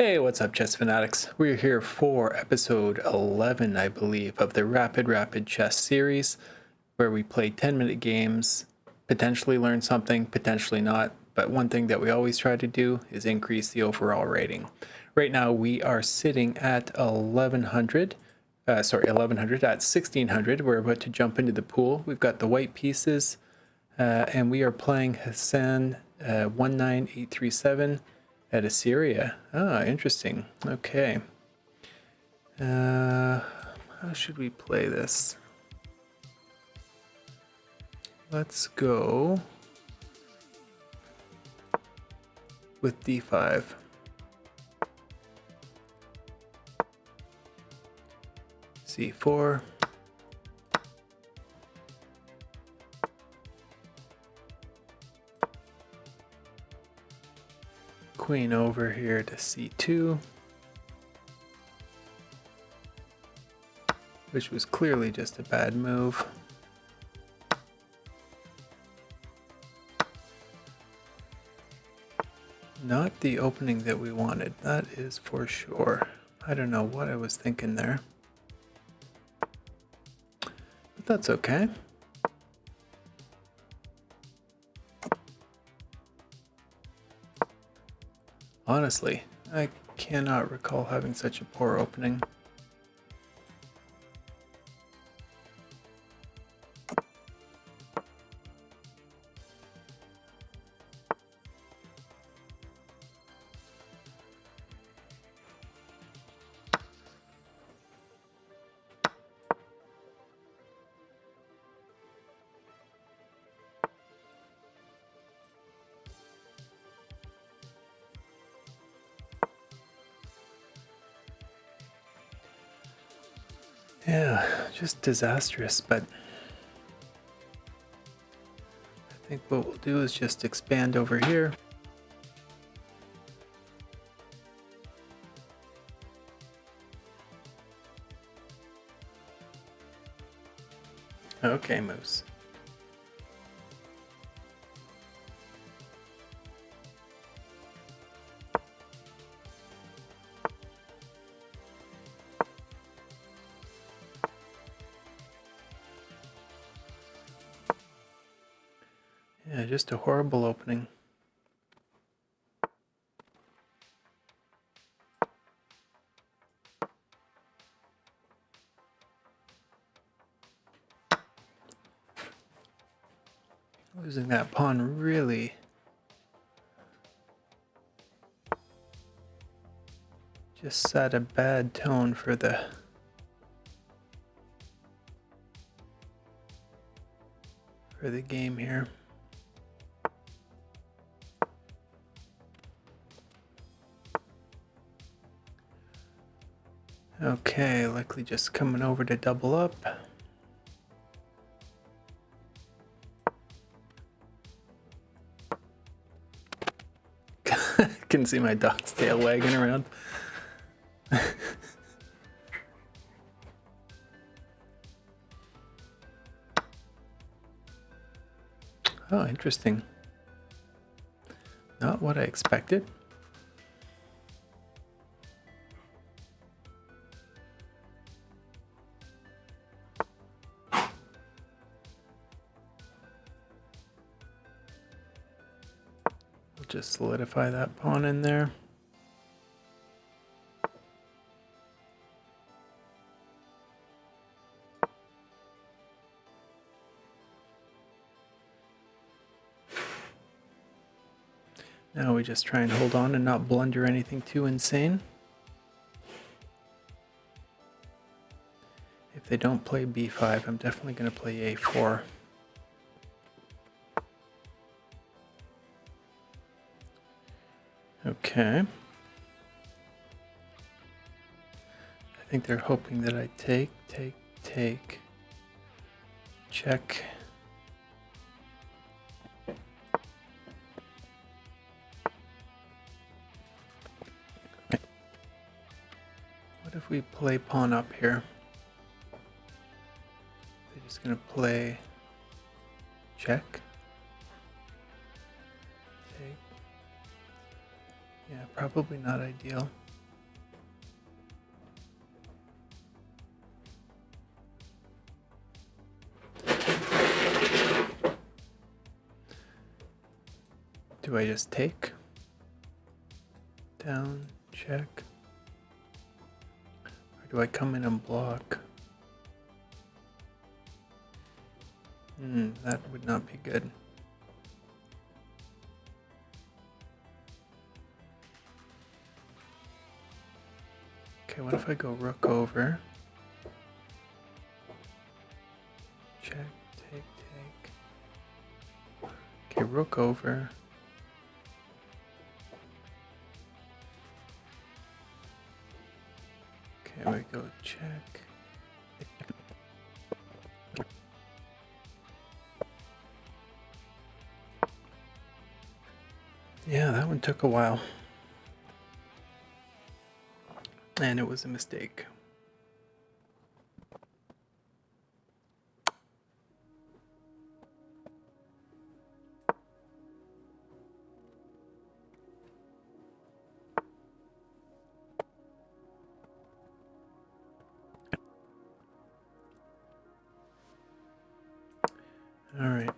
Hey, what's up, chess fanatics? We're here for episode 11, I believe, of the Rapid Chess series, where we play 10-minute games, potentially learn something, potentially not. But one thing that we always try to do is increase the overall rating. Right now, we are sitting at 1100 at 1600. We're about to jump into the pool. We've got the white pieces, and we are playing Hassan 19837 at Assyria. Ah, interesting. Okay. How should we play this? Let's go with d5. c4. Queen over here to c2, which was clearly just a bad move. Not the opening that we wanted, that is for sure. I don't know what I was thinking there, but that's okay. Honestly, I cannot recall having such a poor opening. Yeah, just disastrous, but I think what we'll do is just expand over here. Okay, moose. Yeah, just a horrible opening. Losing that pawn really just set a bad tone for the game here. Okay, likely just coming over to double up. Can see my dog's tail wagging around. Oh, interesting. Not what I expected. We'll just solidify that pawn in there. Now we just try and hold on and not blunder anything too insane. If they don't play b5, I'm definitely going to play a4. Okay. I think they're hoping that I take, check. What if we play pawn up here? They're just going to play check. Take. Yeah, probably not ideal. Do I just take? Down, check. Or do I come in and block? That would not be good. Okay, what if I go rook over? Check, take, take. Okay, rook over. Okay, we go check. Yeah, that one took a while. And it was a mistake. All right.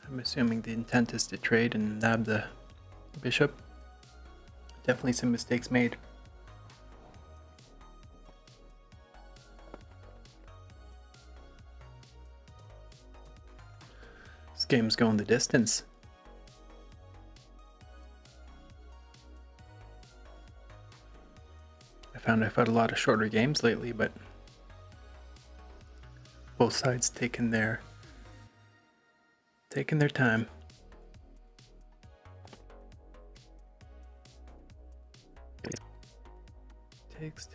I'm assuming the intent is to trade and nab the bishop. Definitely some mistakes made. This game's going the distance. I found I've had a lot of shorter games lately, but both sides taking their time. Takes.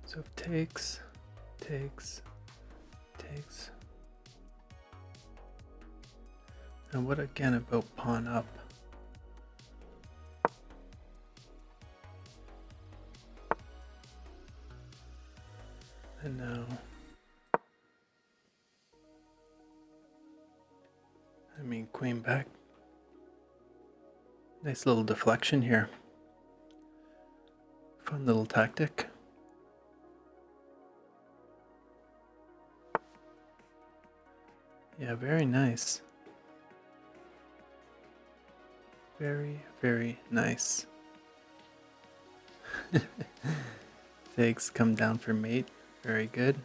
So if takes. And what again about pawn up? And now, I mean, queen back. Nice little deflection here. Fun little tactic. Yeah, very nice. Very, very nice. Takes, come down for mate. Very good.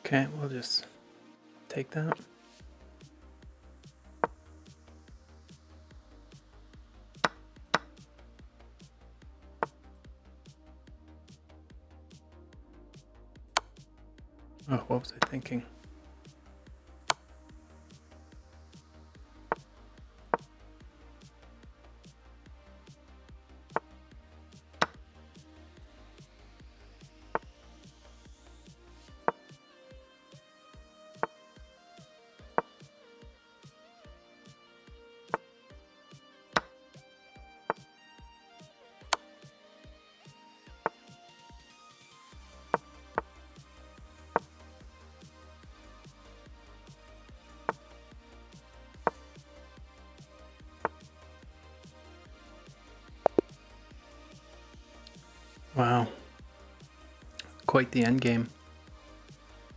Okay, we'll just take that. Oh, what was I thinking? Wow, quite the end game.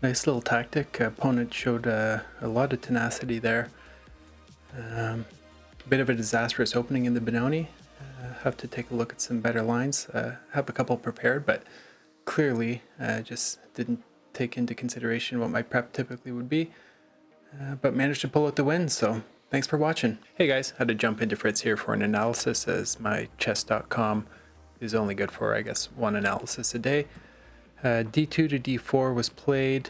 Nice little tactic. Opponent showed a lot of tenacity there. Bit of a disastrous opening in the Benoni. Have to take a look at some better lines. Have a couple prepared, but clearly just didn't take into consideration what my prep typically would be. But managed to pull out the win, so thanks for watching. Hey guys, had to jump into Fritz here for an analysis, as my chess.com is only good for, I guess, one analysis a day. D2 to D4 was played.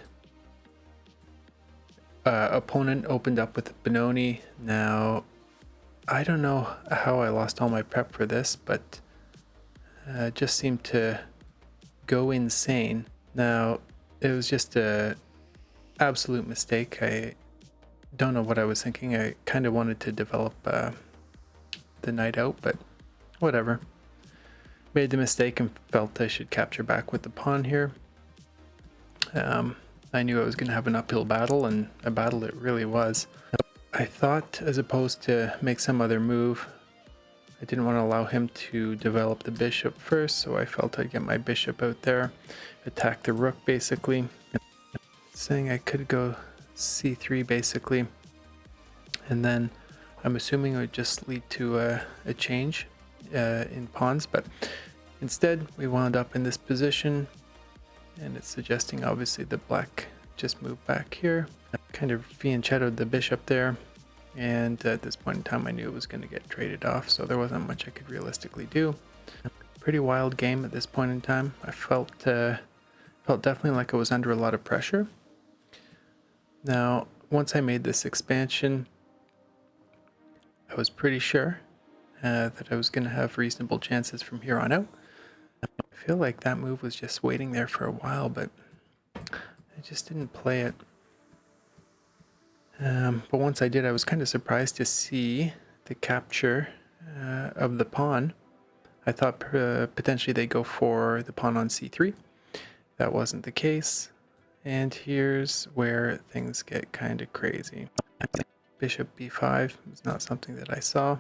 Opponent opened up with Benoni. Now, I don't know how I lost all my prep for this, but just seemed to go insane. Now, it was just a absolute mistake. I don't know what I was thinking. I kind of wanted to develop the knight out, but whatever. Made the mistake and felt I should capture back with the pawn here. I knew I was going to have an uphill battle, and a battle it really was. I thought, as opposed to make some other move, I didn't want to allow him to develop the bishop first, so I felt I'd get my bishop out there, attack the rook basically. Saying I could go c3 basically, and then I'm assuming it would just lead to a change in pawns, but instead we wound up in this position, and it's suggesting obviously that black just moved back here. Kind of fianchettoed the bishop there, and at this point in time I knew it was going to get traded off, so there wasn't much I could realistically do. Pretty wild game at this point in time. I felt definitely like I was under a lot of pressure. Now, once I made this expansion, I was pretty sure that I was going to have reasonable chances from here on out. I feel like that move was just waiting there for a while, but I just didn't play it. But once I did, I was kind of surprised to see the capture of the pawn. I thought potentially they'd go for the pawn on c3. That wasn't the case. And here's where things get kind of crazy. Bishop b5 is not something that I saw.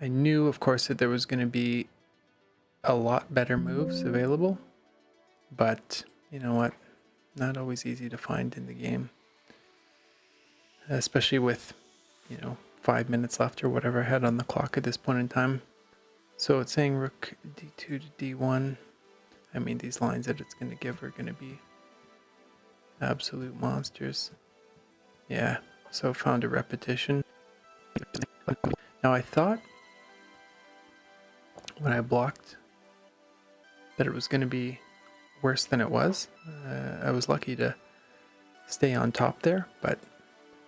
I knew, of course, that there was going to be a lot better moves available, but you know what? Not always easy to find in the game, especially with, 5 minutes left or whatever I had on the clock at this point in time. So it's saying rook d2 to d1. I mean, these lines that it's going to give are going to be absolute monsters. Yeah, so found a repetition. Now I thought when I blocked that it was going to be worse than it was. I was lucky to stay on top there, but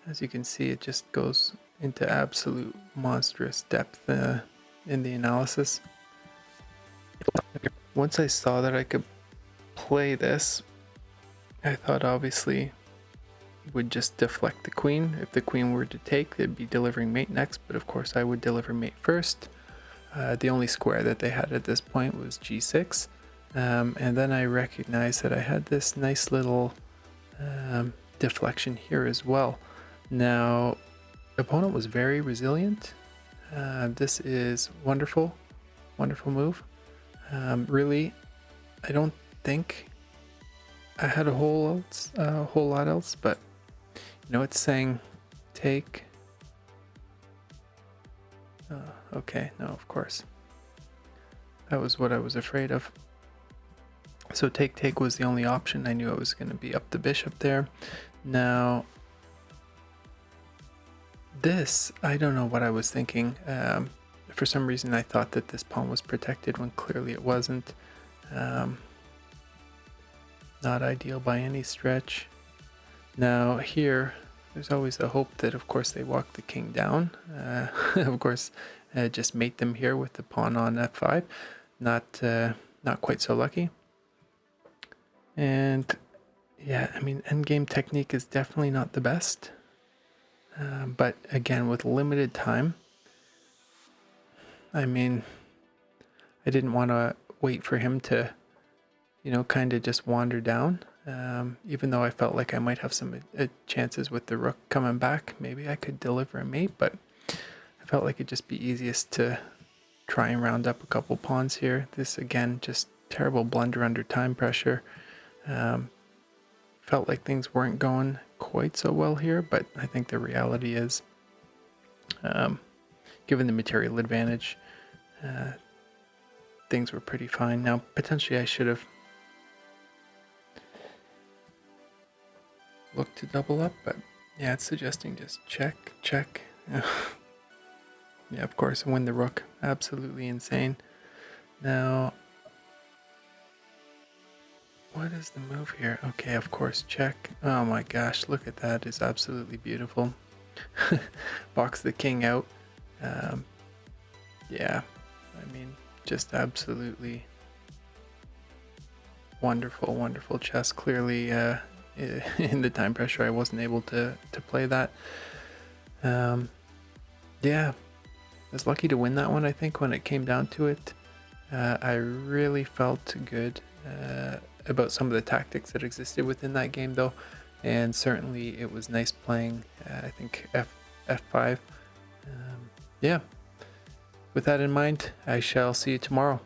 as you can see, it just goes into absolute monstrous depth in the analysis. Once I saw that I could play this, I thought obviously would just deflect the queen. If the queen were to take, they'd be delivering mate next, but of course I would deliver mate first. The only square that they had at this point was g6. And then I recognized that I had this nice little deflection here as well. Now, the opponent was very resilient. This is wonderful, wonderful move. Really, I don't think I had a whole lot else, but it's saying take. Okay, no, of course. That was what I was afraid of. So take was the only option. I knew I was going to be up the bishop there. Now, this, I don't know what I was thinking. For some reason, I thought that this pawn was protected when clearly it wasn't. Not ideal by any stretch. Now here, there's always the hope that, of course, they walk the king down. Of course, just mate them here with the pawn on f5. Not quite so lucky. And yeah, I mean, endgame technique is definitely not the best. But again, with limited time, I mean, I didn't want to wait for him to, kind of just wander down. Even though I felt like I might have some chances with the rook coming back, maybe I could deliver a mate, but I felt like it'd just be easiest to try and round up a couple pawns here. This, again, just terrible blunder under time pressure. Felt like things weren't going quite so well here, but I think the reality is, given the material advantage, things were pretty fine. Now, potentially I should have looked to double up, but yeah, it's suggesting just check, check. Yeah, of course, win the rook. Absolutely insane. Now, what is the move here? Okay, of course, check. Oh my gosh, look at that. It's absolutely beautiful. Box the king out. Yeah, I mean, just absolutely wonderful, wonderful chess. Clearly, in the time pressure, I wasn't able to play that. Yeah, I was lucky to win that one, I think, when it came down to it. I really felt good about some of the tactics that existed within that game, though, and certainly it was nice playing, I think, F5. Yeah, with that in mind, I shall see you tomorrow.